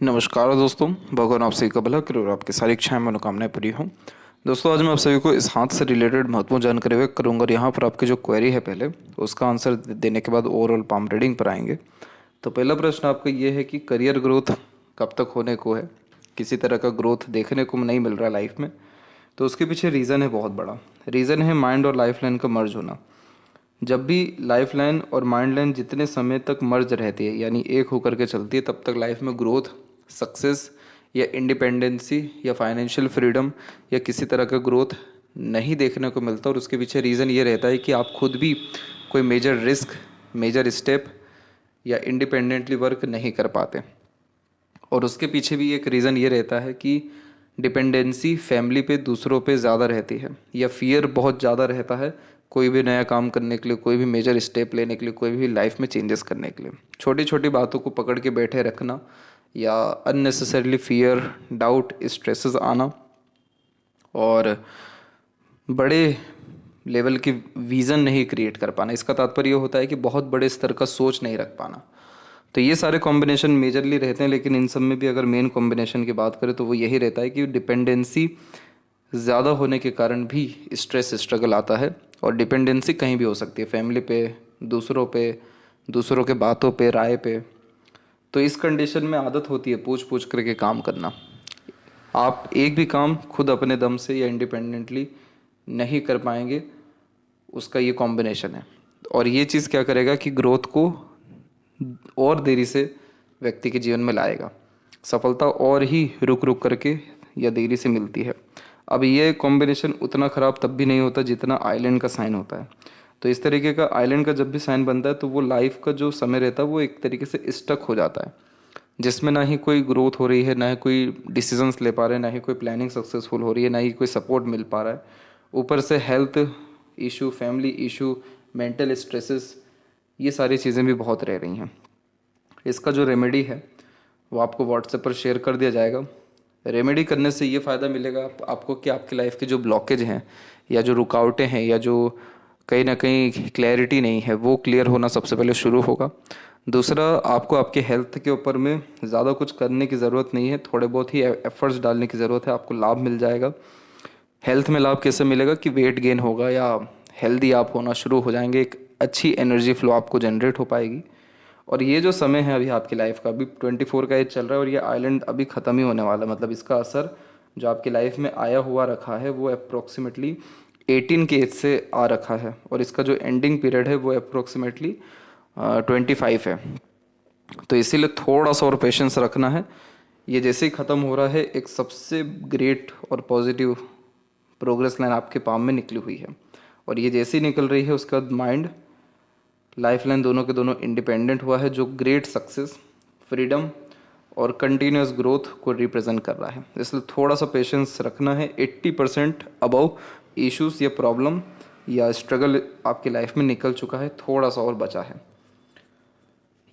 नमस्कार दोस्तों, भगवान आप सभी का भला करे और आपकी सारी इच्छाएं मनोकामनाएं पूरी हों। दोस्तों, आज मैं आप सभी को इस हाथ से रिलेटेड महत्वपूर्ण जानकारी व्यक्त करूंगा और यहाँ पर आपकी जो क्वेरी है पहले उसका आंसर देने के बाद ओवरऑल पाम रीडिंग पर आएंगे। तो पहला प्रश्न आपका ये है कि करियर ग्रोथ कब तक होने को है, किसी तरह का ग्रोथ देखने को नहीं मिल रहा लाइफ में। तो उसके पीछे रीज़न है, बहुत बड़ा रीज़न है माइंड और लाइफ लाइन का मर्ज होना। जब भी लाइफ लाइन और माइंड लाइन जितने समय तक मर्ज रहती है यानी एक होकर के चलती है, तब तक लाइफ में ग्रोथ, सक्सेस या इंडिपेंडेंसी या फाइनेंशियल फ्रीडम या किसी तरह का ग्रोथ नहीं देखने को मिलता। और उसके पीछे रीज़न ये रहता है कि आप खुद भी कोई मेजर रिस्क, मेजर स्टेप या इंडिपेंडेंटली वर्क नहीं कर पाते। और उसके पीछे भी एक रीज़न ये रहता है कि डिपेंडेंसी फैमिली पे, दूसरों पे ज़्यादा रहती है या फियर बहुत ज़्यादा रहता है कोई भी नया काम करने के लिए, कोई भी मेजर स्टेप लेने के लिए, कोई भी लाइफ में चेंजेस करने के लिए। छोटी छोटी बातों को पकड़ के बैठे रखना या अननेसेसरीली फियर, डाउट, स्ट्रेसेस आना और बड़े लेवल की विज़न नहीं क्रिएट कर पाना। इसका तात्पर्य ये होता है कि बहुत बड़े स्तर का सोच नहीं रख पाना। तो ये सारे कॉम्बिनेशन मेजरली रहते हैं, लेकिन इन सब में भी अगर मेन कॉम्बिनेशन की बात करें तो वो यही रहता है कि डिपेंडेंसी ज़्यादा होने के कारण भी स्ट्रेस, स्ट्रगल आता है। और डिपेंडेंसी कहीं भी हो सकती है, फैमिली पे, दूसरों के बातों पे, राय पे। तो इस कंडीशन में आदत होती है पूछ पूछ करके काम करना। आप एक भी काम खुद अपने दम से या इंडिपेंडेंटली नहीं कर पाएंगे, उसका ये कॉम्बिनेशन है। और ये चीज़ क्या करेगा कि ग्रोथ को और देरी से व्यक्ति के जीवन में लाएगा। सफलता और ही रुक रुक करके या देरी से मिलती है। अब ये कॉम्बिनेशन उतना ख़राब तब भी नहीं होता जितना आइलैंड का साइन होता है। तो इस तरीके का आइलैंड का जब भी साइन बनता है तो वो लाइफ का जो समय रहता है वो एक तरीके से स्टक हो जाता है, जिसमें ना ही कोई ग्रोथ हो रही है, ना ही कोई डिसीजंस ले पा रहे हैं, ना ही कोई प्लानिंग सक्सेसफुल हो रही है, ना ही कोई सपोर्ट मिल पा रहा है। ऊपर से health issue, family issue, mental stresses, ये सारी चीज़ें भी बहुत रह रही हैं। इसका जो रेमेडी है वो आपको व्हाट्सएप पर शेयर कर दिया जाएगा। रेमेडी करने से ये फ़ायदा मिलेगा आपको कि आपकी लाइफ के जो ब्लॉकेज हैं या जो रुकावटें हैं या जो कहीं ना कहीं क्लैरिटी नहीं है, वो क्लियर होना सबसे पहले शुरू होगा। दूसरा, आपको आपके हेल्थ के ऊपर में ज़्यादा कुछ करने की ज़रूरत नहीं है, थोड़े बहुत ही एफर्ट्स डालने की ज़रूरत है, आपको लाभ मिल जाएगा। हेल्थ में लाभ कैसे मिलेगा कि वेट गेन होगा या हेल्दी आप होना शुरू हो जाएंगे, एक अच्छी एनर्जी फ्लो आपको जनरेट हो पाएगी। और ये जो समय है अभी आपकी लाइफ का, अभी 24 का एज चल रहा है और ये आइलैंड अभी ख़त्म ही होने वाला है। मतलब इसका असर जो आपकी लाइफ में आया हुआ रखा है वो अप्रोक्सीमेटली 18 के एज से आ रखा है और इसका जो एंडिंग पीरियड है वो अप्रोक्सीमेटली 25 है। तो इसीलिए थोड़ा सा और पेशेंस रखना है। ये जैसे ही ख़त्म हो रहा है, एक सबसे ग्रेट और पॉजिटिव प्रोग्रेस लाइन आपके पाम में निकली हुई है और ये जैसे ही निकल रही है उसके बाद माइंड, लाइफ लाइन दोनों के दोनों इंडिपेंडेंट हुआ है, जो ग्रेट सक्सेस, फ्रीडम और कंटिन्यूस ग्रोथ को रिप्रेजेंट कर रहा है। इसलिए थोड़ा सा पेशेंस रखना है। 80% अबव इश्यूज या प्रॉब्लम या स्ट्रगल आपकी लाइफ में निकल चुका है, थोड़ा सा और बचा है।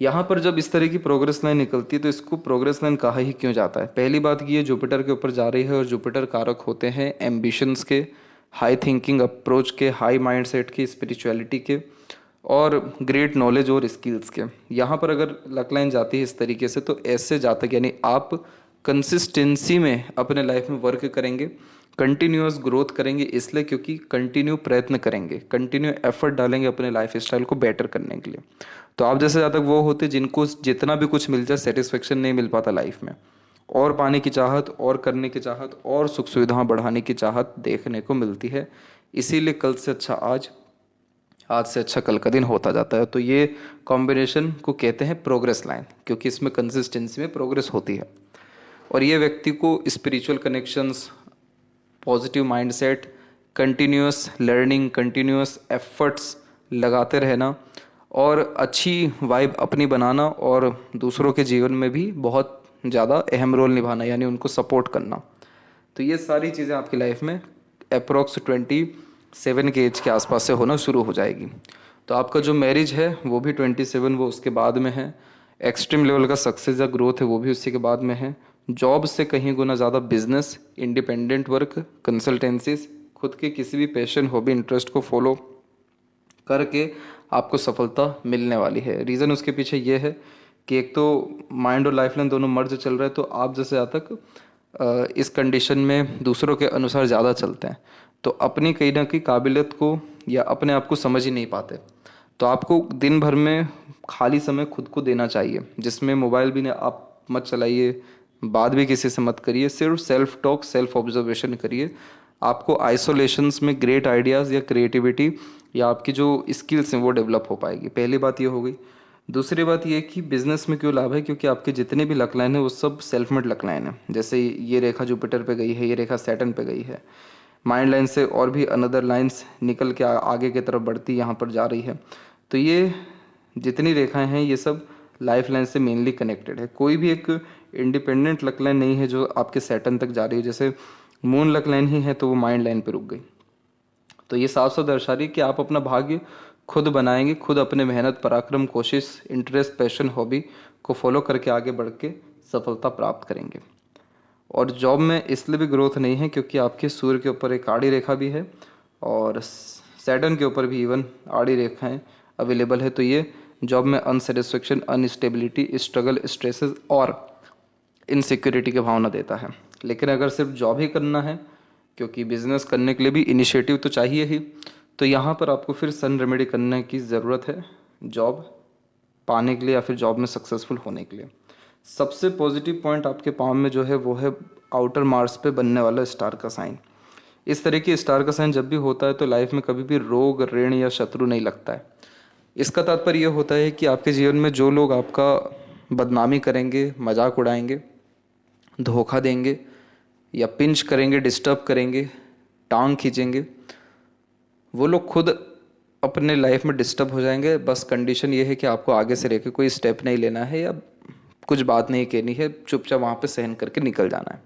यहाँ पर जब इस तरह की प्रोग्रेस लाइन निकलती है तो इसको प्रोग्रेस लाइन कहा ही क्यों जाता है? पहली बात कि ये जुपिटर के ऊपर जा रही है और जुपिटर कारक होते हैं एम्बिशंस के, हाई थिंकिंग अप्रोच के, हाई माइंडसेट के, स्पिरिचुअलिटी के और ग्रेट नॉलेज और स्किल्स के। यहाँ पर अगर लक लाइन जाती है इस तरीके से तो ऐसे जातक यानी आप कंसिस्टेंसी में अपने लाइफ में वर्क करेंगे, कंटिन्यूअस ग्रोथ करेंगे, इसलिए क्योंकि कंटिन्यू प्रयत्न करेंगे, कंटिन्यू एफर्ट डालेंगे अपने लाइफ स्टाइल को बेटर करने के लिए। तो आप जैसे जातक वो होते जिनको जितना भी कुछ मिल जाए सेटिस्फेक्शन नहीं मिल पाता लाइफ में, और पाने की चाहत, और करने की चाहत, और सुख सुविधाएं बढ़ाने की चाहत देखने को मिलती है। इसीलिए कल से अच्छा आज, आज से अच्छा कल का दिन होता जाता है। तो ये कॉम्बिनेशन को कहते हैं प्रोग्रेस लाइन, क्योंकि इसमें कंसिस्टेंसी में प्रोग्रेस होती है। और ये व्यक्ति को spiritual connections, positive mindset, continuous learning, continuous efforts लगाते रहना और अच्छी वाइब अपनी बनाना और दूसरों के जीवन में भी बहुत ज़्यादा अहम रोल निभाना, यानी उनको सपोर्ट करना। तो ये सारी चीज़ें आपकी लाइफ में अप्रोक्स 27 के एज के आसपास से होना शुरू हो जाएगी। तो आपका जो मैरिज है वो भी 27, वो उसके बाद में है। एक्सट्रीम लेवल का सक्सेस या ग्रोथ है वो भी उसी के बाद में है। जॉब से कहीं गुना ज़्यादा बिजनेस, इंडिपेंडेंट वर्क, कंसल्टेंसीज, खुद के किसी भी पैशन, हॉबी, इंटरेस्ट को फॉलो करके आपको सफलता मिलने वाली है। रीज़न उसके पीछे ये है कि एक तो माइंड और लाइफ लाइन दोनों मर्ज चल रहा है, तो आप जैसे जहाँ तक इस कंडीशन में दूसरों के अनुसार ज़्यादा चलते हैं तो अपनी कहीं ना कहीं काबिलियत को या अपने आप को समझ ही नहीं पाते। तो आपको दिन भर में खाली समय खुद को देना चाहिए, जिसमें मोबाइल भी आप मत चलाइए, बात भी किसी से मत करिए, सिर्फ सेल्फ टॉक सेल्फ ऑब्जर्वेशन करिए। आपको आइसोलेशंस में ग्रेट आइडियाज़ या क्रिएटिविटी या आपकी जो स्किल्स हैं वो डेवलप हो पाएगी। पहली बात ये हो गई। दूसरी बात ये कि बिजनेस में क्यों लाभ है, क्योंकि आपके जितने भी लक लाइन है वो सब सेल्फ मेड लक लाइन है। जैसे ये रेखा जुपिटर पे गई है, ये रेखा सैटर्न पे गई है, माइंड लाइन से और भी अनदर लाइंस निकल के आगे की तरफ बढ़ती यहाँ पर जा रही है। तो ये जितनी रेखाएं हैं ये सब लाइफ लाइन से मेनली कनेक्टेड है। कोई भी एक इंडिपेंडेंट लक लाइन नहीं है जो आपके सैटर्न तक जा रही है। जैसे मून लक लाइन ही है तो वो माइंड लाइन पे रुक गई। तो ये साफ साफ दर्शा रही है कि आप अपना भाग्य खुद बनाएंगे, खुद अपने मेहनत पराक्रम कोशिश इंटरेस्ट पैशन हॉबी को फॉलो करके आगे बढ़ के सफलता प्राप्त करेंगे। और जॉब में इसलिए भी ग्रोथ नहीं है क्योंकि आपके सूर्य के ऊपर एक आड़ी रेखा भी है और सैटर्न के ऊपर भी इवन आड़ी रेखाएं अवेलेबल है। तो ये जॉब में अनसेटिस्फेक्शन अनस्टेबिलिटी स्ट्रगल स्ट्रेसेस और इनसिक्योरिटी की भावना देता है। लेकिन अगर सिर्फ जॉब ही करना है, क्योंकि बिजनेस करने के लिए भी इनिशिएटिव तो चाहिए ही, तो यहाँ पर आपको फिर सन रेमेडी करने की ज़रूरत है जॉब पाने के लिए या फिर जॉब में सक्सेसफुल होने के लिए। सबसे पॉजिटिव पॉइंट आपके पाम में जो है वो है आउटर मार्स पे बनने वाला स्टार का साइन। इस तरह की स्टार का साइन जब भी होता है तो लाइफ में कभी भी रोग ऋण या शत्रु नहीं लगता है। इसका तात्पर्य यह होता है कि आपके जीवन में जो लोग आपका बदनामी करेंगे, मजाक उड़ाएंगे, धोखा देंगे या पिंच करेंगे, डिस्टर्ब करेंगे, टांग खींचेंगे, वो लोग खुद अपने लाइफ में डिस्टर्ब हो जाएंगे। बस कंडीशन ये है कि आपको आगे से रहकर कोई स्टेप नहीं लेना है या कुछ बात नहीं कहनी है, चुपचाप वहाँ पे सहन करके निकल जाना है।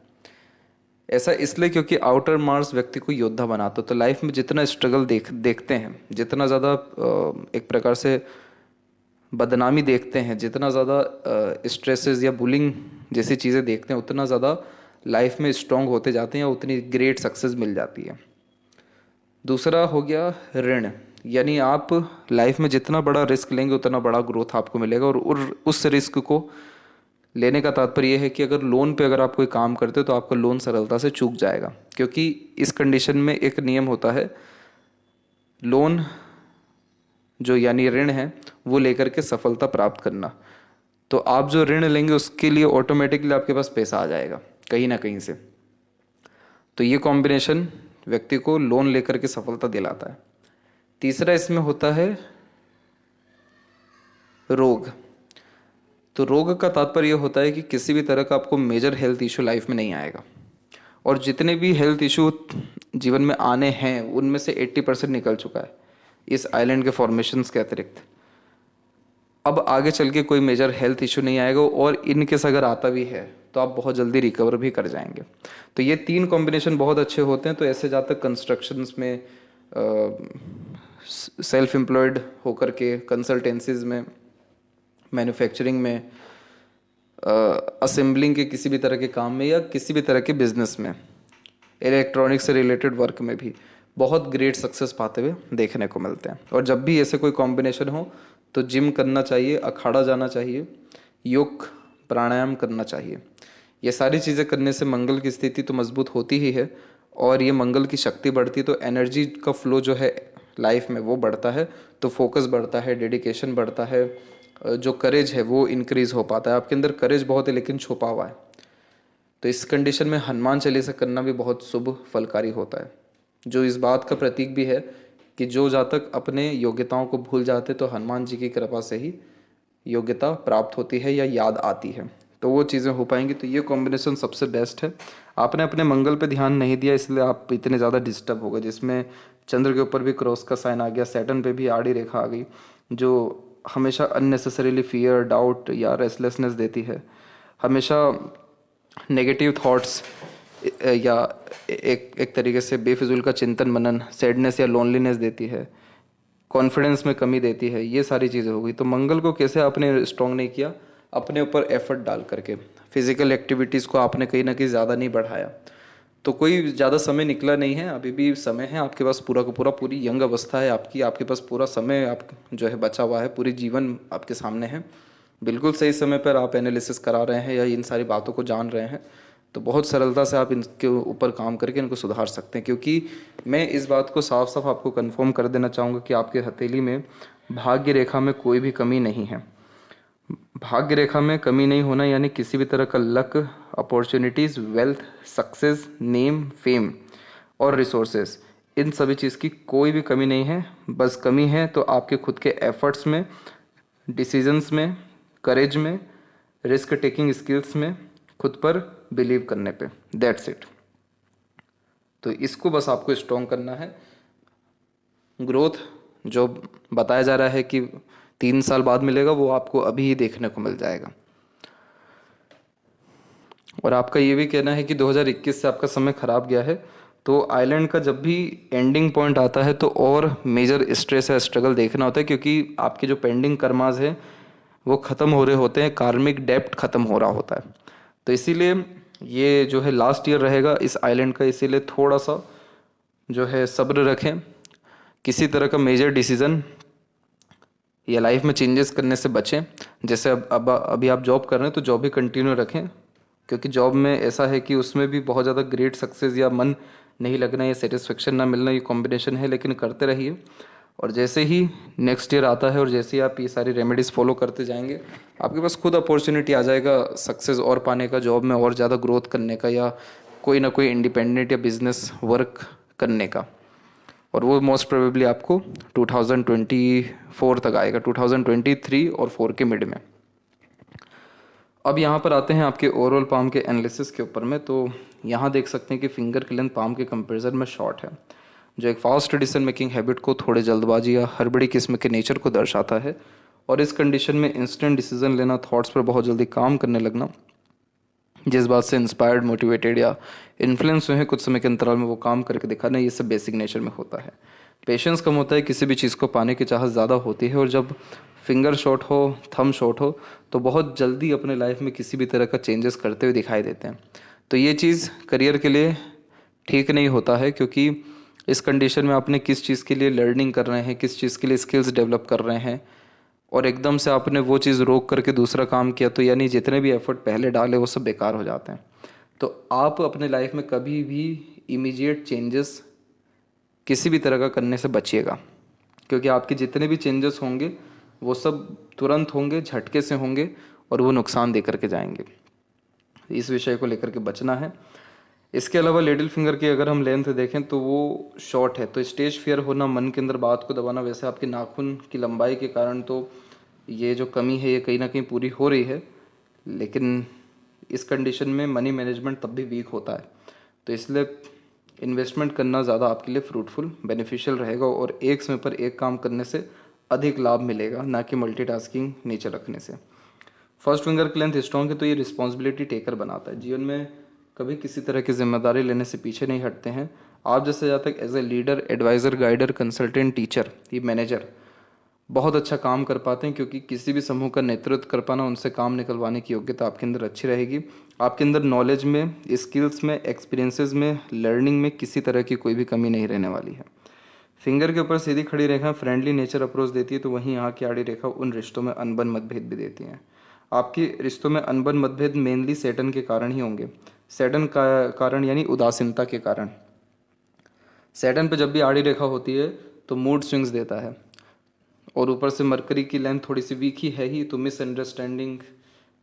ऐसा इसलिए क्योंकि आउटर मार्स व्यक्ति को योद्धा बनाता है। तो लाइफ में जितना स्ट्रगल देखते हैं, जितना ज़्यादा एक प्रकार से बदनामी देखते हैं, जितना ज़्यादा स्ट्रेसेस या बुलिंग जैसी चीज़ें देखते हैं, उतना ज़्यादा लाइफ में स्ट्रांग होते जाते हैं या उतनी ग्रेट सक्सेस मिल जाती है। दूसरा हो गया ऋण, यानी आप लाइफ में जितना बड़ा रिस्क लेंगे उतना बड़ा ग्रोथ आपको मिलेगा। और उस रिस्क को लेने का तात्पर्य यह है कि अगर लोन पे अगर आप कोई काम करते हो तो आपका लोन सरलता से चूक जाएगा, क्योंकि इस कंडीशन में एक नियम होता है, लोन जो यानी ऋण है वो लेकर के सफलता प्राप्त करना। तो आप जो ऋण लेंगे उसके लिए ऑटोमेटिकली आपके पास पैसा आ जाएगा कहीं ना कहीं से। तो ये कॉम्बिनेशन व्यक्ति को लोन लेकर के सफलता दिलाता है। तीसरा इसमें होता है रोग। तो रोग का तात्पर्य यह होता है कि किसी भी तरह का आपको मेजर हेल्थ इशू लाइफ में नहीं आएगा, और जितने भी हेल्थ इशू जीवन में आने हैं उनमें से 80% निकल चुका है इस आइलैंड के फॉर्मेशंस के अतिरिक्त। अब आगे चल के कोई मेजर हेल्थ इशू नहीं आएगा, और इनकेस अगर आता भी है तो आप बहुत जल्दी रिकवर भी कर जाएंगे। तो ये तीन कॉम्बिनेशन बहुत अच्छे होते हैं। तो ऐसे जहाँ तक कंस्ट्रक्शंस में, सेल्फ एम्प्लॉयड होकर के कंसल्टेंसीज में, मैन्युफैक्चरिंग में, असेंबलिंग के किसी भी तरह के काम में या किसी भी तरह के बिजनेस में, इलेक्ट्रॉनिक्स से रिलेटेड वर्क में भी बहुत ग्रेट सक्सेस पाते हुए देखने को मिलते हैं। और जब भी ऐसे कोई कॉम्बिनेशन हो तो जिम करना चाहिए, अखाड़ा जाना चाहिए, योग प्राणायाम करना चाहिए। ये सारी चीज़ें करने से मंगल की स्थिति तो मजबूत होती ही है, और ये मंगल की शक्ति बढ़ती है तो एनर्जी का फ्लो जो है लाइफ में वो बढ़ता है, तो फोकस बढ़ता है, डेडिकेशन बढ़ता है, जो करेज है वो इंक्रीज हो पाता है। आपके अंदर करेज बहुत है लेकिन छुपा हुआ है। तो इस कंडीशन में हनुमान चालीसा करना भी बहुत शुभ फलकारी होता है, जो इस बात का प्रतीक भी है कि जो जातक अपने योग्यताओं को भूल जाते तो हनुमान जी की कृपा से ही योग्यता प्राप्त होती है या याद आती है, तो वो चीज़ें हो पाएंगी। तो ये कॉम्बिनेशन सबसे बेस्ट है। आपने अपने मंगल पे ध्यान नहीं दिया इसलिए आप इतने ज़्यादा डिस्टर्ब हो गए, जिसमें चंद्र के ऊपर भी क्रॉस का साइन आ गया, सैटर्न पे भी आड़ी रेखा आ गई, जो हमेशा अननेसेसरीली फियर डाउट या रेस्टलेसनेस देती है, हमेशा नेगेटिव थॉट्स या एक तरीके से बेफिजूल का चिंतन मनन, सैडनेस या लोनलीनेस देती है, कॉन्फिडेंस में कमी देती है। ये सारी चीज़ें हो गई। तो मंगल को कैसे आपने स्ट्रॉन्ग नहीं किया, अपने ऊपर एफर्ट डाल करके फिजिकल एक्टिविटीज़ को आपने कहीं ना कहीं ज़्यादा नहीं बढ़ाया। तो कोई ज़्यादा समय निकला नहीं है, अभी भी समय है आपके पास पूरा का पूरा, पूरी यंग अवस्था है आपकी, आपके पास पूरा समय आप जो है बचा हुआ है, पूरी जीवन आपके सामने है। बिल्कुल सही समय पर आप एनालिसिस करा रहे हैं या इन सारी बातों को जान रहे हैं, तो बहुत सरलता से आप इनके ऊपर काम करके इनको सुधार सकते हैं। क्योंकि मैं इस बात को साफ साफ आपको कंफर्म कर देना चाहूँगा कि आपके हथेली में भाग्य रेखा में कोई भी कमी नहीं है। भाग्य रेखा में कमी नहीं होना यानी किसी भी तरह का luck, opportunities, wealth, success, name, fame और रिसोर्सेज, इन सभी चीज़ की कोई भी कमी नहीं है। बस कमी है तो आपके खुद के एफर्ट्स में, डिसीजंस में, करेज में, रिस्क टेकिंग स्किल्स में, खुद पर बिलीव करने पे। That's it. तो इसको बस आपको स्ट्रॉन्ग करना है। ग्रोथ जो बताया जा रहा है कि 3 साल बाद मिलेगा, वो आपको अभी ही देखने को मिल जाएगा। और आपका ये भी कहना है कि 2021 से आपका समय खराब गया है, तो आइलैंड का जब भी एंडिंग पॉइंट आता है तो और मेजर स्ट्रेस या स्ट्रगल देखना होता है, क्योंकि आपके जो पेंडिंग कर्माज हैं वो ख़त्म हो रहे होते हैं, कार्मिक डेप्ट ख़त्म हो रहा होता है। तो इसीलिए ये जो है लास्ट ईयर रहेगा इस आइलैंड का, इसीलिए थोड़ा सा जो है सब्र रखें। किसी तरह का मेजर डिसीज़न या लाइफ में चेंजेस करने से बचें। जैसे अब अभी आप जॉब कर रहे हैं तो जॉब ही कंटिन्यू रखें, क्योंकि जॉब में ऐसा है कि उसमें भी बहुत ज़्यादा ग्रेट सक्सेस या मन नहीं लगना या सेटिस्फेक्शन ना मिलना, ये कॉम्बिनेशन है। लेकिन करते रहिए, और जैसे ही नेक्स्ट ईयर आता है और जैसे ही आप ये सारी रेमेडीज़ फॉलो करते जाएंगे, आपके पास खुद अपॉर्चुनिटी आ जाएगा सक्सेस और पाने का, जॉब में और ज़्यादा ग्रोथ करने का, या कोई ना कोई इंडिपेंडेंट या बिजनेस वर्क करने का। और वो मोस्ट प्रोबेबली आपको 2024 तक आएगा, 2023 और 4 के मिड में। अब यहाँ पर आते हैं आपके ओवरऑल पाम के एनालिसिस के ऊपर में। तो यहाँ देख सकते हैं कि फिंगर की लेंथ पाम के कंपैरिजन में शॉर्ट है, जो एक फास्ट डिसीजन मेकिंग हैबिट को, थोड़े जल्दबाजी या हड़बड़ी किस्म के नेचर को दर्शाता है। और इस कंडीशन में इंस्टेंट डिसीजन लेना, थॉट्स पर बहुत जल्दी काम करने लगना, जिस बात से इंस्पायर्ड, मोटिवेटेड या इन्फ्लुएंस हुए हैं, कुछ समय के अंतराल में वो काम करके दिखाना, ये सब बेसिक नेचर में होता है। पेशेंस कम होता है, किसी भी चीज़ को पाने की चाहत ज़्यादा होती है, और जब फिंगर शॉट हो, थंब शॉट हो, तो बहुत जल्दी अपने लाइफ में किसी भी तरह का चेंजेस करते हुए दिखाई देते हैं। तो ये चीज़ करियर के लिए ठीक नहीं होता है, क्योंकि इस कंडीशन में आपने किस चीज़ के लिए लर्निंग कर रहे हैं, किस चीज़ के लिए स्किल्स डेवलप कर रहे हैं, और एकदम से आपने वो चीज़ रोक करके दूसरा काम किया, तो यानी जितने भी एफर्ट पहले डाले वो सब बेकार हो जाते हैं। तो आप अपने लाइफ में कभी भी इमीडिएट चेंजेस किसी भी तरह का करने से बचिएगा, क्योंकि आपके जितने भी चेंजेस होंगे वो सब तुरंत होंगे, झटके से होंगे, और वो नुकसान दे करके जाएंगे। इस विषय को लेकर के बचना है। इसके अलावा लिटिल फिंगर की अगर हम लेंथ देखें तो वो शॉर्ट है, तो स्टेज फियर होना, मन के अंदर बात को दबाना, वैसे आपके नाखून की लंबाई के कारण तो ये जो कमी है ये कहीं ना कहीं पूरी हो रही है, लेकिन इस कंडीशन में मनी मैनेजमेंट तब भी वीक होता है। तो इसलिए इन्वेस्टमेंट करना ज़्यादा आपके लिए फ्रूटफुल, बेनिफिशियल रहेगा, और एक समय पर एक काम करने से अधिक लाभ मिलेगा, ना कि मल्टीटास्किंग नेचर रखने से। फर्स्ट फिंगर की लेंथ स्ट्रॉन्ग है तो ये रिस्पॉन्सिबिलिटी टेकर बनाता है। जीवन में कभी किसी तरह की जिम्मेदारी लेने से पीछे नहीं हटते हैं। आप जैसे ज़्यादा तक as a leader, adviser, guider, consultant, teacher, ये मैनेजर बहुत अच्छा काम कर पाते हैं, क्योंकि किसी भी समूह का नेतृत्व कर पाना, उनसे काम निकलवाने की योग्यता आपके अंदर अच्छी रहेगी। आपके अंदर नॉलेज में, स्किल्स में, एक्सपीरियंसेस में, लर्निंग में किसी तरह की कोई भी कमी नहीं रहने वाली है। फिंगर के ऊपर सीधी खड़ी रेखा फ्रेंडली नेचर अप्रोच देती है, तो वहीं यहाँ की आड़ी रेखा उन रिश्तों में अनबन मतभेद भी देती हैं। आपके रिश्तों में अनबन मतभेद मेनली सैटर्न के कारण ही होंगे। सैटर्न का कारण यानी उदासीनता के कारण। सैटर्न पे जब भी आड़ी रेखा होती है तो मूड स्विंग्स देता है, और ऊपर से मरकरी की लेंथ थोड़ी सी वीक ही है ही, तो मिसअंडरस्टैंडिंग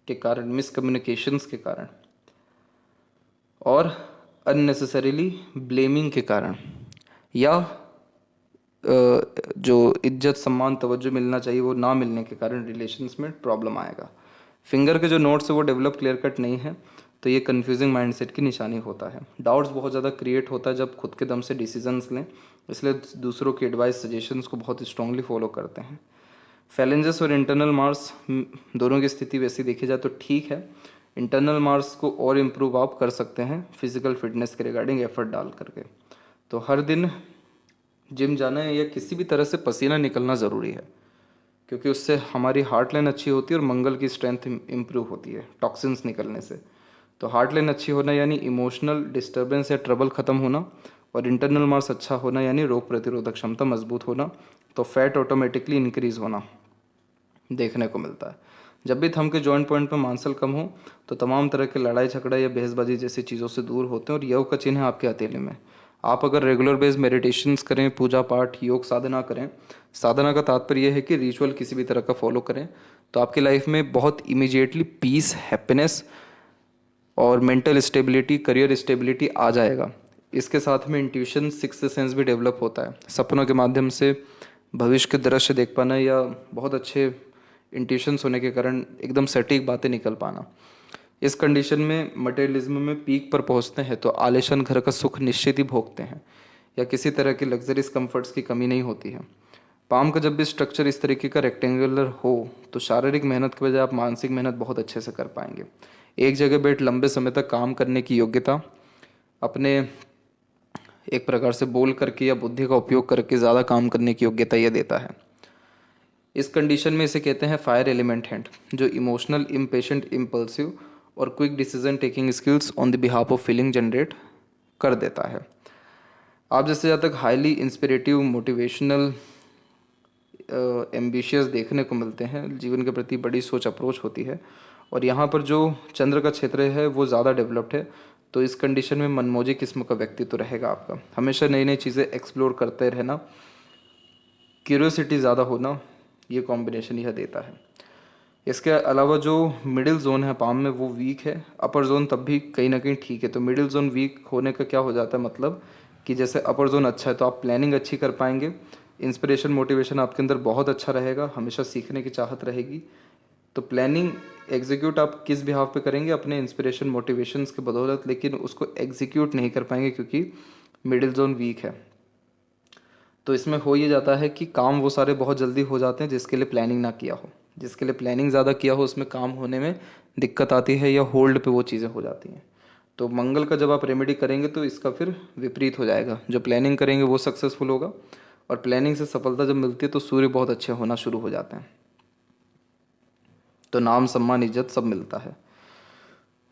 के कारण, मिसकम्युनिकेशंस के कारण, और अननेसेसरीली ब्लेमिंग के कारण, या जो इज्जत, सम्मान, तवज्जो मिलना चाहिए वो ना मिलने के कारण रिलेशंस में प्रॉब्लम आएगा। फिंगर के जो नोट्स है वो डेवलप क्लियर कट नहीं है, तो ये कन्फ्यूजिंग माइंडसेट की निशानी होता है। डाउट्स बहुत ज़्यादा क्रिएट होता है जब खुद के दम से डिसीजंस लें, इसलिए दूसरों की एडवाइस, सजेशंस को बहुत स्ट्रांगली फॉलो करते हैं। फैलेंजेस और इंटरनल मार्क्स दोनों की स्थिति वैसी देखी जाए तो ठीक है। इंटरनल मार्क्स को और इम्प्रूव आप कर सकते हैं फिजिकल फिटनेस के रिगार्डिंग एफर्ट डाल करके। तो हर दिन जिम जाना है या किसी भी तरह से पसीना निकलना ज़रूरी है, क्योंकि उससे हमारी हार्ट लाइन अच्छी होती है और मंगल की स्ट्रेंथ इम्प्रूव होती है टॉक्सिन्स निकलने से। तो हार्ट लाइन अच्छी होना यानी इमोशनल डिस्टर्बेंस या ट्रबल ख़त्म होना, और इंटरनल मार्स अच्छा होना यानी रोग प्रतिरोधक क्षमता मजबूत होना। तो फैट ऑटोमेटिकली इंक्रीज होना देखने को मिलता है। जब भी थंब के जॉइंट पॉइंट पर मांसल कम हो तो तमाम तरह के लड़ाई झगड़ा या बहसबाजी जैसी चीज़ों से दूर होते हैं और योग का चिन्ह है आपके हथेली में। आप अगर रेगुलर बेस मेडिटेशंस करें, पूजा पाठ, योग साधना करें, साधना का तात्पर्य यह है कि रिचुअल किसी भी तरह का फॉलो करें, तो आपकी लाइफ में बहुत इमीडिएटली पीस, हैप्पीनेस और मेंटल स्टेबिलिटी, करियर स्टेबिलिटी आ जाएगा। इसके साथ में इंट्यूशन, सिक्स्थ सेंस भी डेवलप होता है। सपनों के माध्यम से भविष्य के दृश्य देख पाना या बहुत अच्छे इंट्यूशंस होने के कारण एकदम सटीक बातें निकल पाना। इस कंडीशन में मटेरियलिज्म में पीक पर पहुंचते हैं तो आलीशान घर का सुख निश्चित ही भोगते हैं या किसी तरह के लग्जरीज कंफर्ट्स की कमी नहीं होती है। पाम का जब भी स्ट्रक्चर इस तरीके का रेक्टेंगुलर हो तो शारीरिक मेहनत के बजाय आप मानसिक मेहनत बहुत अच्छे से कर पाएंगे। एक जगह बैठ लंबे समय तक काम करने की योग्यता, अपने एक प्रकार से बोल करके या बुद्धि का उपयोग करके ज़्यादा काम करने की योग्यता यह देता है। इस कंडीशन में इसे कहते हैं फायर एलिमेंट हैंड, जो इमोशनल, इम्पेशेंट, इम्पल्सिव और quick decision taking skills on the behalf of feeling generate कर देता है। आप जैसे जहाँ तक हाईली इंस्पिरेटिव, मोटिवेशनल, एम्बिशियस देखने को मिलते हैं, जीवन के प्रति बड़ी सोच अप्रोच होती है और यहाँ पर जो चंद्र का क्षेत्र है वो ज़्यादा डेवलप्ड है, तो इस कंडीशन में मनमोजी किस्म का व्यक्तित्व रहेगा आपका। हमेशा नई नई चीज़ें एक्सप्लोर करते रहना, क्यूरियोसिटी ज़्यादा होना, ये कॉम्बिनेशन यह देता है। इसके अलावा जो मिडिल जोन है पाम में वो वीक है, अपर जोन तब भी कहीं ना कहीं ठीक है। तो मिडिल जोन वीक होने का क्या हो जाता है, मतलब कि जैसे अपर जोन अच्छा है तो आप प्लानिंग अच्छी कर पाएंगे, इंस्पिरेशन, मोटिवेशन आपके अंदर बहुत अच्छा रहेगा, हमेशा सीखने की चाहत रहेगी। तो प्लानिंग एग्जीक्यूट आप किस बिहाफ पे करेंगे, अपने इंस्पिरेशन, मोटिवेशंस के बदौलत, लेकिन उसको एग्जीक्यूट नहीं कर पाएंगे क्योंकि मिडिल जोन वीक है। तो इसमें हो ये जाता है कि काम वो सारे बहुत जल्दी हो जाते हैं जिसके लिए प्लानिंग ना किया हो। जिसके लिए प्लानिंग ज़्यादा किया हो उसमें काम होने में दिक्कत आती है या होल्ड पे वो चीज़ें हो जाती हैं। तो मंगल का जब आप रेमेडी करेंगे तो इसका फिर विपरीत हो जाएगा, जो प्लानिंग करेंगे वो सक्सेसफुल होगा और प्लानिंग से सफलता जब मिलती है तो सूर्य बहुत अच्छे होना शुरू हो जाते हैं, तो नाम, सम्मान, इज्जत सब मिलता है।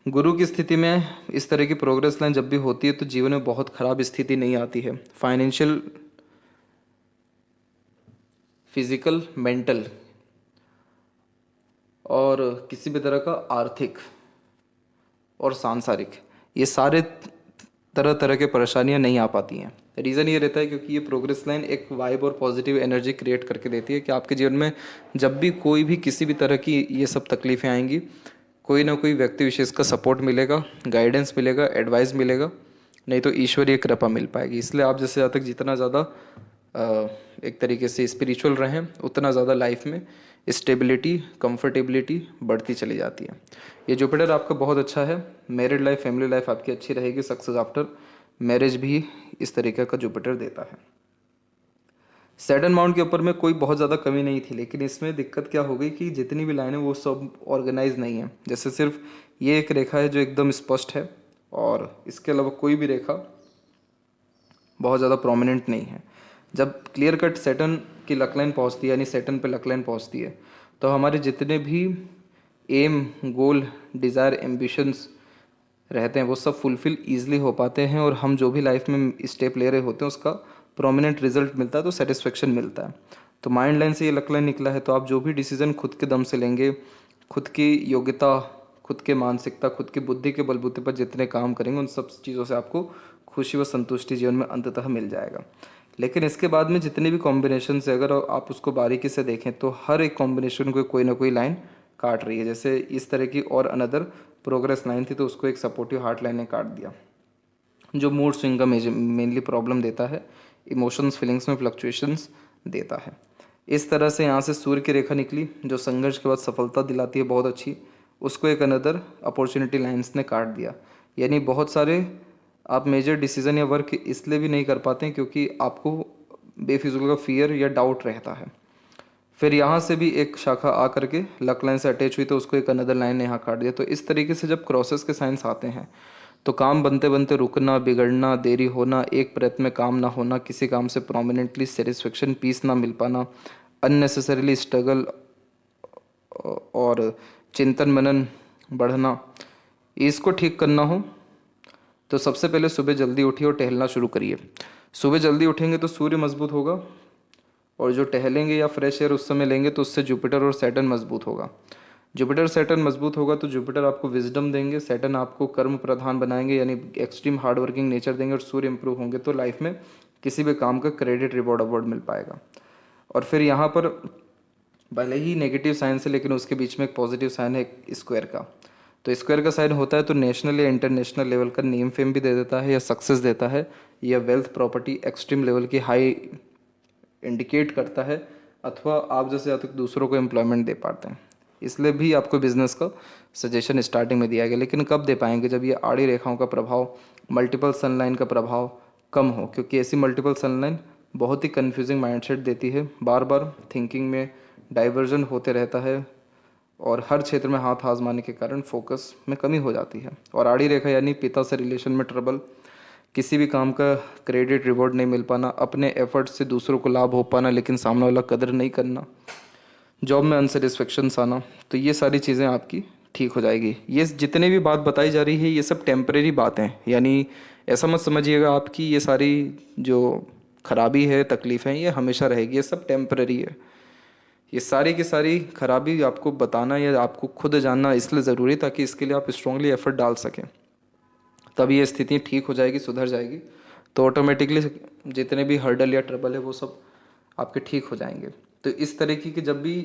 गुरु की स्थिति में इस तरह की प्रोग्रेस लाइन जब भी होती है तो जीवन में बहुत खराब स्थिति नहीं आती है। फाइनेंशियल, फिजिकल, मेंटल और किसी भी तरह का आर्थिक और सांसारिक, ये सारे तरह तरह के परेशानियां नहीं आ पाती हैं। रीज़न ये रहता है क्योंकि ये प्रोग्रेस लाइन एक वाइब और पॉजिटिव एनर्जी क्रिएट करके देती है कि आपके जीवन में जब भी कोई भी किसी भी तरह की ये सब तकलीफ़ें आएंगी, कोई ना कोई व्यक्ति विशेष का सपोर्ट मिलेगा, गाइडेंस मिलेगा, एडवाइस मिलेगा, नहीं तो ईश्वरीय कृपा मिल पाएगी। इसलिए आप जैसे ज़्यादा तक जितना ज़्यादा एक तरीके से स्पिरिचुअल रहें उतना ज़्यादा लाइफ में स्टेबिलिटी, कंफर्टेबिलिटी बढ़ती चली जाती है। ये जुपिटर आपका बहुत अच्छा है, मैरिड लाइफ, फैमिली लाइफ आपकी अच्छी रहेगी, सक्सेस आफ्टर मैरिज भी इस तरीके का जुपिटर देता है। सैटर्न माउंट के ऊपर में कोई बहुत ज़्यादा कमी नहीं थी, लेकिन इसमें दिक्कत क्या हो गई कि जितनी भी लाइनें वो सब ऑर्गेनाइज नहीं है। जैसे सिर्फ ये एक रेखा है जो एकदम स्पष्ट है और इसके अलावा कोई भी रेखा बहुत ज़्यादा प्रोमिनेंट नहीं है। जब क्लियर कट सैटर्न की लक लाइन पहुँचती है, यानी सैटर्न पे लक लाइन पहुँचती है, तो हमारे जितने भी एम, गोल, डिज़ायर, एम्बिशंस रहते हैं वो सब फुलफिल ईजिली हो पाते हैं और हम जो भी लाइफ में स्टेप ले रहे होते हैं उसका प्रोमिनेंट रिजल्ट मिलता है, तो सेटिस्फेक्शन मिलता है। तो माइंड लाइन से ये लक लाइन निकला है, तो आप जो भी डिसीजन खुद के दम से लेंगे, खुद की योग्यता, खुद के मानसिकता, खुद की बुद्धि के बलबूते पर जितने काम करेंगे उन सब चीज़ों से आपको खुशी व संतुष्टि जीवन में अंततः मिल जाएगा। लेकिन इसके बाद में जितने भी कॉम्बिनेशन से अगर आप उसको बारीकी से देखें तो हर एक कॉम्बिनेशन को कोई ना कोई लाइन काट रही है। जैसे इस तरह की और अनदर प्रोग्रेस लाइन थी तो उसको एक सपोर्टिव हार्ट लाइन ने काट दिया, जो मूड स्विंग का मेनली प्रॉब्लम देता है, इमोशंस, फीलिंग्स में फ्लक्चुएशंस देता है। इस तरह से यहाँ से सूर्य की रेखा निकली जो संघर्ष के बाद सफलता दिलाती है बहुत अच्छी, उसको एक अनदर अपॉर्चुनिटी लाइन्स ने काट दिया। यानी बहुत सारे आप मेजर डिसीजन या वर्क इसलिए भी नहीं कर पाते हैं क्योंकि आपको बेफिजुल का फियर या डाउट रहता है। फिर यहाँ से भी एक शाखा आ करके लक लाइन से अटैच हुई तो उसको एक अनदर लाइन ने यहाँ काट दिया। तो इस तरीके से जब क्रॉसेस के साइंस आते हैं तो काम बनते बनते रुकना, बिगड़ना, देरी होना, एक प्रयत्न में काम ना होना, किसी काम से प्रोमिनेंटली सेटिस्फेक्शन, पीस ना मिल पाना, अननेसेसरीली स्ट्रगल और चिंतन मनन बढ़ना, इसको ठीक करना हो तो सबसे पहले सुबह जल्दी उठिए और टहलना शुरू करिए। सुबह जल्दी उठेंगे तो सूर्य मजबूत होगा और जो टहलेंगे या फ्रेश एयर उस समय लेंगे तो उससे जुपिटर और सैटर्न मजबूत होगा। जुपिटर सैटर्न मजबूत होगा तो जुपिटर आपको विजडम देंगे, सैटर्न आपको कर्म प्रधान बनाएंगे यानी एक्सट्रीम हार्ड वर्किंग नेचर देंगे, और सूर्य इंप्रूव होंगे तो लाइफ में किसी भी काम का क्रेडिट रिवॉर्ड अवार्ड मिल पाएगा। और फिर यहाँ पर भले ही नेगेटिव साइन है लेकिन उसके बीच में एक पॉजिटिव साइन है स्क्वायर का। तो स्क्वायर का साइन होता है तो नेशनल या इंटरनेशनल लेवल का नेम फेम भी दे देता है, या सक्सेस देता है, या वेल्थ प्रॉपर्टी एक्सट्रीम लेवल की हाई इंडिकेट करता है, अथवा आप जैसे या तो दूसरों को एम्प्लॉयमेंट दे पाते हैं। इसलिए भी आपको बिजनेस का सजेशन स्टार्टिंग में दिया गया, लेकिन कब दे पाएंगे, जब ये आड़ी रेखाओं का प्रभाव, मल्टीपल सनलाइन का प्रभाव कम हो, क्योंकि ऐसी मल्टीपल सनलाइन बहुत ही कन्फ्यूजिंग माइंडसेट देती है, बार बार थिंकिंग में डाइवर्जन होते रहता है, और हर क्षेत्र में हाथ आजमाने के कारण फोकस में कमी हो जाती है। और आड़ी रेखा यानी पिता से रिलेशन में ट्रबल, किसी भी काम का क्रेडिट रिवॉर्ड नहीं मिल पाना, अपने एफर्ट से दूसरों को लाभ हो पाना लेकिन सामने वाला कदर नहीं करना, जॉब में अनसेटिस्फेक्शंस आना, तो ये सारी चीज़ें आपकी ठीक हो जाएगी। ये जितने भी बात बताई जा रही है ये सब टेम्परेरी बातें हैं, यानी ऐसा मत समझिएगा आपकी ये सारी जो खराबी है, तकलीफ़ है, ये हमेशा रहेगी, ये सब टेम्परेरी है। ये सारी की सारी खराबी आपको बताना या आपको खुद जानना इसलिए ज़रूरी ताकि इसके लिए आप स्ट्रांगली एफर्ट डाल सकें, तब ये स्थिति ठीक हो जाएगी, सुधर जाएगी, तो ऑटोमेटिकली जितने भी हर्डल या ट्रबल है वो सब आपके ठीक हो जाएंगे। तो इस तरीके की जब भी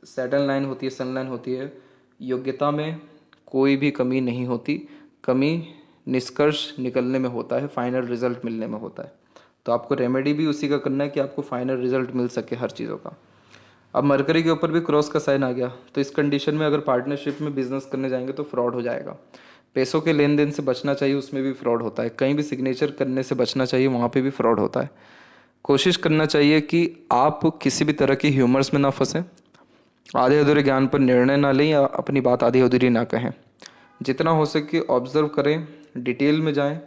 सैटर्न लाइन होती है, सन लाइन होती है, योग्यता में कोई भी कमी नहीं होती, कमी निष्कर्ष निकलने में होता है, फाइनल रिजल्ट मिलने में होता है। तो आपको रेमेडी भी उसी का करना है कि आपको फाइनल रिजल्ट मिल सके हर चीज़ों का। अब मरकरी के ऊपर भी क्रॉस का साइन आ गया, तो इस कंडीशन में अगर पार्टनरशिप में बिजनेस करने जाएंगे तो फ्रॉड हो जाएगा। पैसों के लेन देन से बचना चाहिए, उसमें भी फ्रॉड होता है। कहीं भी सिग्नेचर करने से बचना चाहिए, वहाँ पे भी फ्रॉड होता है। कोशिश करना चाहिए कि आप किसी भी तरह की ह्यूमर्स में ना फंसें, आधे अधूरे ज्ञान पर निर्णय ना लें, या अपनी बात आधी अधूरी ना कहें। जितना हो सके ऑब्जर्व करें, डिटेल में जाएं,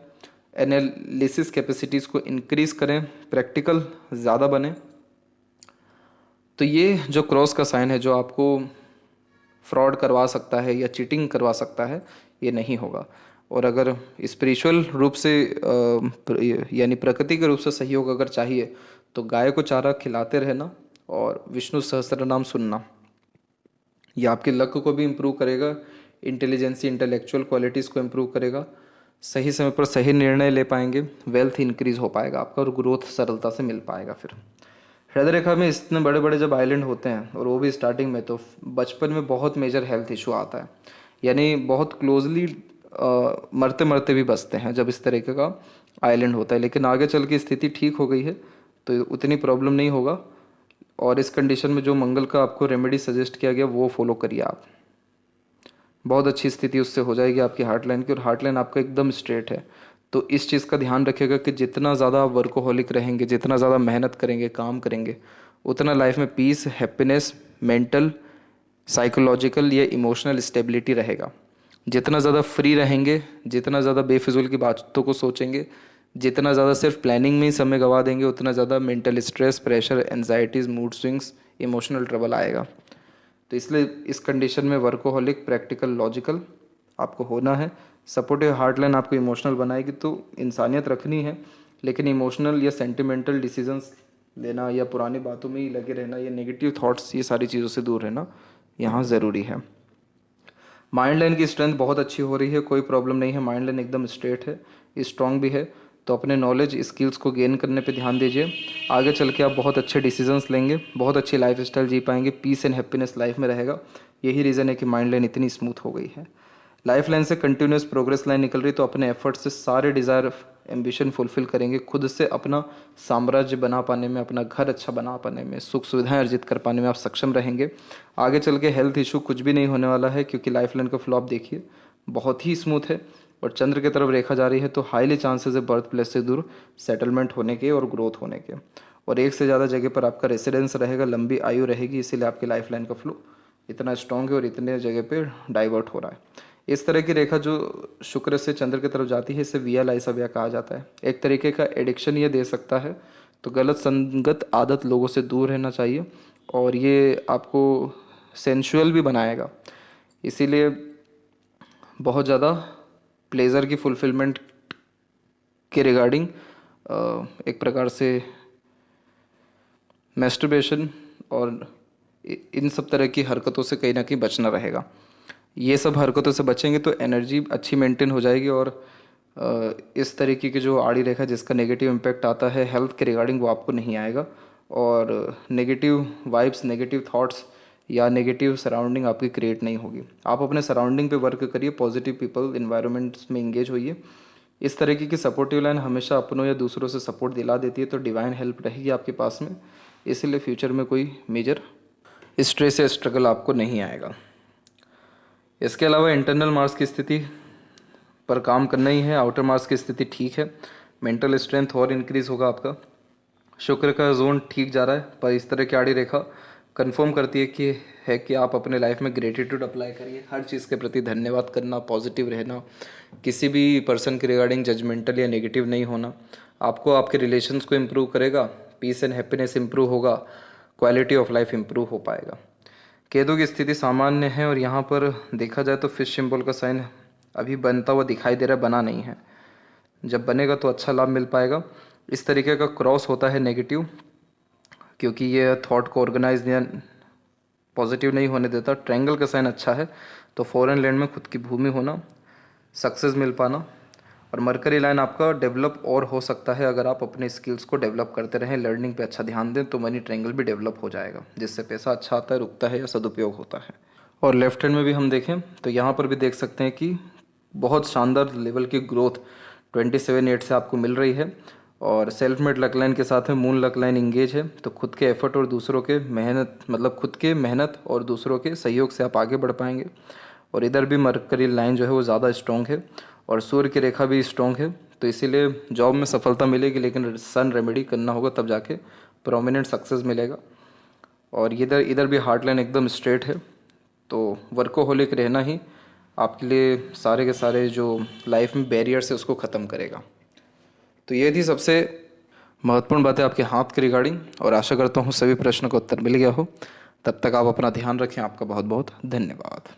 एनालिसिस कैपेसिटीज़ को इंक्रीज़ करें, प्रैक्टिकल ज़्यादा बने। तो ये जो क्रॉस का साइन है जो आपको फ्रॉड करवा सकता है या चीटिंग करवा सकता है, ये नहीं होगा। और अगर स्पिरिचुअल रूप से यानी प्रकृति के रूप से सहयोग अगर चाहिए तो गाय को चारा खिलाते रहना और विष्णु सहस्त्र नाम सुनना, ये आपके लक को भी इम्प्रूव करेगा, इंटेलिजेंसी इंटेलेक्चुअल क्वालिटीज़ को इम्प्रूव करेगा, सही समय पर सही निर्णय ले पाएंगे, वेल्थ इंक्रीज हो पाएगा आपका, और ग्रोथ सरलता से मिल पाएगा। फिर हृदय रेखा में इतने बड़े बड़े जब आइलैंड होते हैं और वो भी स्टार्टिंग में, तो बचपन में बहुत मेजर हेल्थ इशू आता है, यानी बहुत क्लोजली मरते मरते भी बचते हैं जब इस तरीके का आइलैंड होता है। लेकिन आगे चल के स्थिति ठीक हो गई है तो उतनी प्रॉब्लम नहीं होगा। और इस कंडीशन में जो मंगल का आपको रेमेडी सजेस्ट किया गया वो फॉलो करिए आप, बहुत अच्छी स्थिति उससे हो जाएगी आपकी हार्ट लाइन की। और हार्ट लाइन आपका एकदम स्ट्रेट है, तो इस चीज़ का ध्यान रखिएगा कि जितना ज़्यादा आप वर्कोहॉलिक रहेंगे, जितना ज़्यादा मेहनत करेंगे, काम करेंगे, उतना लाइफ में पीस, हैप्पीनेस, मेंटल, साइकोलॉजिकल या इमोशनल स्टेबिलिटी रहेगा। जितना ज़्यादा फ्री रहेंगे, जितना ज़्यादा बेफिजूल की बातों को सोचेंगे, जितना ज़्यादा सिर्फ प्लानिंग में ही समय गंवा देंगे, उतना ज़्यादा mental stress, pressure, anxieties, mood swings, emotional trouble आएगा। तो इसलिए इस कंडीशन में वर्कोहॉलिक, प्रैक्टिकल, लॉजिकल आपको होना है। सपोर्टिव हार्ट लाइन आपको इमोशनल बनाएगी, तो इंसानियत रखनी है, लेकिन इमोशनल या सेंटिमेंटल डिसीजंस लेना या पुरानी बातों में ही लगे रहना या नेगेटिव थॉट्स, ये सारी चीज़ों से दूर रहना यहाँ ज़रूरी है। माइंड लाइन की स्ट्रेंथ बहुत अच्छी हो रही है, कोई प्रॉब्लम नहीं है, माइंड लाइन एकदम स्ट्रेट है, स्ट्रांग भी है। तो अपने नॉलेज स्किल्स को गेन करने पे ध्यान दीजिए, आगे चल के आप बहुत अच्छे डिसीजंस लेंगे, बहुत अच्छी लाइफ स्टाइल जी पाएंगे, पीस एंड हैप्पीनेस लाइफ में रहेगा। यही रीज़न है कि माइंड लाइन इतनी स्मूथ हो गई है। लाइफ लाइन से कंटिन्यूस प्रोग्रेस लाइन निकल रही, तो अपने एफर्ट से सारे डिज़ायर, एम्बिशन फुलफिल करेंगे, खुद से अपना साम्राज्य बना पाने में, अपना घर अच्छा बना पाने में, सुख सुविधाएं अर्जित कर पाने में आप सक्षम रहेंगे। आगे चल के हेल्थ इशू कुछ भी नहीं होने वाला है, क्योंकि लाइफ लाइन का फ्लो आप देखिए बहुत ही स्मूथ है, और चंद्र की तरफ रेखा जा रही है, तो हाईली चांसेस है बर्थ प्लेस से दूर सेटलमेंट होने के और ग्रोथ होने के। और एक से ज़्यादा जगह पर आपका रेसिडेंस रहेगा, लंबी आयु रहेगी, इसीलिए आपकी लाइफ लाइन का फ्लो इतना स्ट्रॉन्ग है और इतने जगह पे डाइवर्ट हो रहा है। इस तरह की रेखा जो शुक्र से चंद्र की तरफ जाती है, इसे विया लाइसा कहा जाता है। एक तरीके का एडिक्शन ये दे सकता है, तो गलत संगत आदत लोगों से दूर रहना चाहिए, और ये आपको सेंसुअल भी बनाएगा। इसीलिए बहुत ज़्यादा प्लेजर की फुलफिलमेंट के रिगार्डिंग एक प्रकार से मैस्टरबेशन और इन सब तरह की हरकतों से कहीं ना कहीं बचना रहेगा। ये सब हरकतों से बचेंगे तो एनर्जी अच्छी मेंटेन हो जाएगी और इस तरीके की जो आड़ी रेखा जिसका नेगेटिव इम्पैक्ट आता है हेल्थ के रिगार्डिंग वो आपको नहीं आएगा। और नेगेटिव वाइब्स, नेगेटिव थॉट्स या नेगेटिव सराउंडिंग आपकी क्रिएट नहीं होगी। आप अपने सराउंडिंग पे वर्क करिए, पॉजिटिव पीपल इन्वायरमेंट्स में इंगेज होइए। इस तरीके की सपोर्टिव लाइन हमेशा अपनों या दूसरों से सपोर्ट दिला देती है, तो डिवाइन हेल्प रहेगी आपके पास में। इसीलिए फ्यूचर में कोई मेजर स्ट्रेस या स्ट्रगल आपको नहीं आएगा। इसके अलावा इंटरनल मार्स की स्थिति पर काम करना ही है। आउटर मार्स की स्थिति ठीक है, मेंटल स्ट्रेंथ और इंक्रीज होगा आपका। शुक्र का जोन ठीक जा रहा है, पर इस तरह की आड़ी रेखा कंफर्म करती है कि आप अपने लाइफ में ग्रेटिट्यूड अप्लाई करिए, हर चीज़ के प्रति धन्यवाद करना, पॉजिटिव रहना, किसी भी पर्सन के रिगार्डिंग जजमेंटल या नेगेटिव नहीं होना। आपको आपके रिलेशंस को इम्प्रूव करेगा, पीस एंड हैप्पीनेस इम्प्रूव होगा, क्वालिटी ऑफ लाइफ इम्प्रूव हो पाएगा। केतु की स्थिति सामान्य है और यहाँ पर देखा जाए तो फिश सिंबल का साइन अभी बनता हुआ दिखाई दे रहा है, बना नहीं है। जब बनेगा तो अच्छा लाभ मिल पाएगा। इस तरीके का क्रॉस होता है नेगेटिव, क्योंकि ये थॉट को ऑर्गेनाइज या पॉजिटिव नहीं होने देता। ट्रायंगल का साइन अच्छा है, तो फॉरेन लैंड में खुद की भूमि होना, सक्सेस मिल पाना। और मरकरी लाइन आपका डेवलप और हो सकता है अगर आप अपने स्किल्स को डेवलप करते रहें, लर्निंग पे अच्छा ध्यान दें, तो मनी ट्रायंगल भी डेवलप हो जाएगा, जिससे पैसा अच्छा आता है, रुकता है या सदुपयोग होता है। और लेफ्ट हैंड में भी हम देखें तो यहाँ पर भी देख सकते हैं कि बहुत शानदार लेवल की ग्रोथ 27/8 से आपको मिल रही है। और सेल्फ मेड लक लाइन के साथ में मून लक लाइन इंगेज है, तो खुद के एफर्ट और दूसरों के मेहनत, मतलब खुद के मेहनत और दूसरों के सहयोग से आप आगे बढ़ पाएंगे। और इधर भी मरकरी लाइन जो है वो ज़्यादा स्ट्रॉन्ग है और सूर्य की रेखा भी स्ट्रॉन्ग है, तो इसीलिए जॉब में सफलता मिलेगी, लेकिन सन रेमेडी करना होगा, तब जाके प्रोमिनेंट सक्सेस मिलेगा। और इधर भी हार्ट लाइन एकदम स्ट्रेट है, तो वर्कोहोलिक रहना ही आपके लिए सारे के सारे जो लाइफ में बैरियर्स है उसको ख़त्म करेगा। तो ये थी सबसे महत्वपूर्ण बातें आपके हाथ के रिगार्डिंग, और आशा करता हूँ सभी प्रश्नों का उत्तर मिल गया हो। तब तक आप अपना ध्यान रखें। आपका बहुत बहुत धन्यवाद।